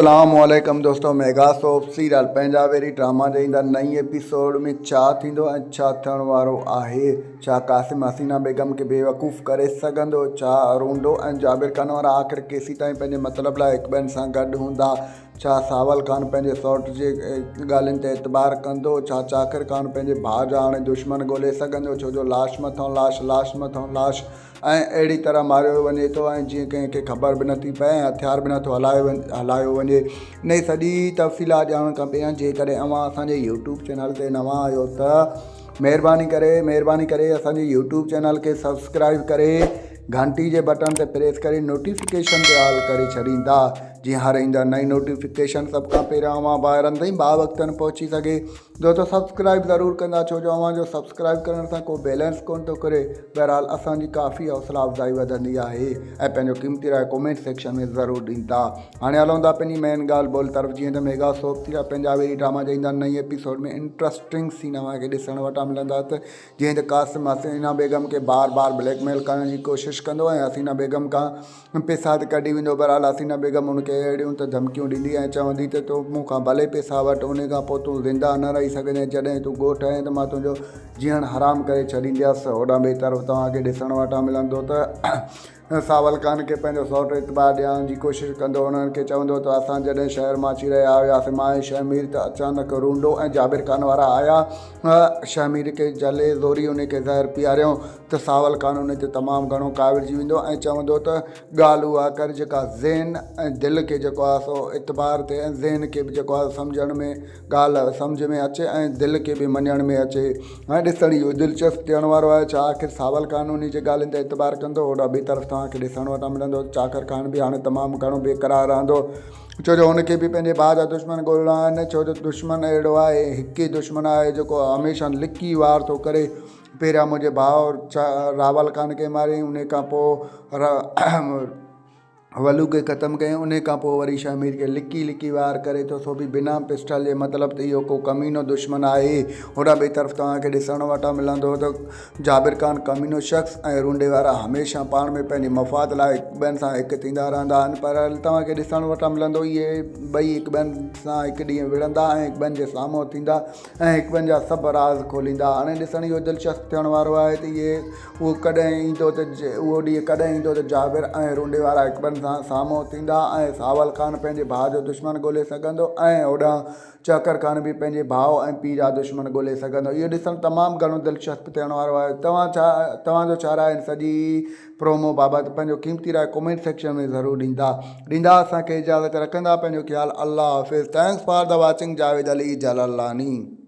अस्सलामुअलैकुम दोस्तों, mega soap serial Punjabi drama जे ईंदड़ नई एपिसोड में छा थींदो ऐं छा थियण वारो आहे। छा क़ासिम हसीना बेगम खे बेवकूफ़ करे सघंदो? छा रूंडो ऐं जाबिर खान वारा आख़िर केसीं ताईं पंहिंजे मतिलब लाइ हिक ॿियनि सां गॾु हूंदा? छा सावल खान पंहिंजे सौट जे ॻाल्हियुनि ते एतबार कंदो? छा चाकिर खान पंहिंजे भाउ जा हाणे दुश्मन ॻोल्हे सघंदो? छो जो लाश मथां लाश, लाश मथां लाश ऐं अहिड़ी तरह मारियो वञे थो ऐं जीअं कंहिंखे ख़बर बि नथी पए ऐं हथियार बि नथो हलायो वञे। इन जी सॼी तफ़सीलात ॼाणणु खपे। ऐं जेकॾहिं अव्हां असांजे यूट्यूब चैनल ते नवां आहियो त महिरबानी करे असांजे यूट्यूब चैनल खे सब्सक्राइब करे घंटी जे बटन ते प्रेस करे नोटिफिकेशन ते ऑल करे छॾींदा, जीअं हर ईंदड़ नई नोटिफिकेशन सभ खां पहिरियों अव्हां ॿाहिरनि ताईं वक़्तनि पहुची सघे। दोस्तों सब्सक्राइब ज़रूरु कंदा, छो जो अव्हां जो सब्सक्राइब करण सां को बैलेंस कोन थो करे। बहरहाल असांजी काफ़ी हौसला अफ़ज़ाई वधंदी आहे ऐं पंहिंजो क़ीमती राय कमेंट सेक्शन में ज़रूरु ॾींदा। हाणे हलूं था पंहिंजी मेन ॻाल्हि ॿोल तरफ़। जीअं त मेगा सोप थी पंजाबी ड्रामा जे ईंदड़ नई एपिसोड में इंट्रस्टिंग सीन अव्हांखे ॾिसण वटां मिलंदा। जीअं त क़ासिम हसीना बेगम खे बार बार ब्लैकमेल करण जी कोशिशि कंदो ऐं हसीना बेगम खां पैसा कढी वेंदो। बहरहाल हसीना बेगम उनखे अहिड़ियूं त धमकियूं ॾींदी ऐं चवंदी त तूं मूंखां भले पैसा वठि, उन खां पोइ तूं ज़िंदा न रही सघंदे, जॾहिं तूं ॻोठु आहीं त मां तुंहिंजो जीअण हराम करे छॾींदसि। होॾां ॿिए तरफ़ तव्हांखे ॾिसण वटां मिलंदो त सावल खान खे पंहिंजो सौट इतबार ॾियण जी कोशिशि कंदो। उन्हनि खे चवंदो त असां जॾहिं शहर मां अची रहिया हुआसीं, मां ऐं शमीर, त अचानक रूंडो ऐं जाबिर खान वारा आया। शमीर खे जले ज़ोरी उन खे ज़हर पीआरियो त सावल खान उन ते तमामु घणो काविड़जी वेंदो ऐं चवंदो त ॻाल्हि उहा कर जेका ज़हन ऐं दिलि खे जेको आहे सो इतबार थिए ऐं ज़हन खे बि जेको आहे सम्झण में ॻाल्हि सम्झ में अचे ऐं दिलि खे बि मञण में अचे। ऐं ॾिसण इहो दिलचस्प थियण वारो आहे। छा आख़िर सावल खान उन जे ॻाल्हियुनि ते एतबार कंदो? होॾां ॿिए तरफ़ तव्हांखे ॾिसण वटां मिलंदो चाकर खान बि हाणे तमामु घणो बेक़रार रहंदो, छो जो हुनखे बि पंहिंजे भाउ जा दुश्मन ॻोल्हणा आहिनि। छो जो दुश्मन अहिड़ो आहे, हिकु ई दुश्मन आहे जेको हमेशह लिकी वार थो करे। पहिरियां मुंहिंजे भाउ रावल खान खे मारियईं, उन खां पोइ वलू खे ख़तमु कयईं, उन खां पोइ वरी शमीर खे लिकी वार करे थो, सो बि बिना पिस्टल जे। मतिलबु त इहो को कमीनो दुश्मन आहे। होॾां ॿिए तरफ़ तव्हांखे ॾिसण वटां मिलंदो त जाबिर खान कमीनो शख़्स ऐं रूंडे वारा हमेशह पाण में पंहिंजे मफ़ाद लाइ हिक ॿियनि सां हिकु थींदा रहंदा आहिनि। पर तव्हांखे ॾिसण वटां मिलंदो इहे ॿई हिक ॿियनि सां हिकु ॾींहुं विढ़ंदा ऐं हिक ॿियनि जे साम्हूं थींदा ऐं हिक ॿियनि जा सभु राज़ खोलींदा। हाणे ॾिसण इहो दिलचस्प थियण वारो आहे त उहो कॾहिं ईंदो त उहो ॾींहुं कॾहिं ईंदो त जाबिर ऐं रूंडे वारा हिक ॿियनि सां साम्हूं थींदा ऐं सावल खान पंहिंजे भाउ जो दुश्मन ॻोल्हे सघंदो ऐं होॾां चाकर खान बि पंहिंजे भाउ ऐं पीउ जा दुश्मन ॻोल्हे सघंदो। इहो ॾिसणु तमामु घणो दिलचस्प थियण वारो आहे। तव्हांजो छा राय आहिनि सॼी प्रोमो बाबति? पंहिंजो क़ीमती राय कमेंट सेक्शन में ज़रूरु ॾींदा। असांखे इजाज़त रखंदा। पंहिंजो ख़्यालु। अल्लाह हाफ़िज़। Thanks for the watching. Javed Ali जलालानी।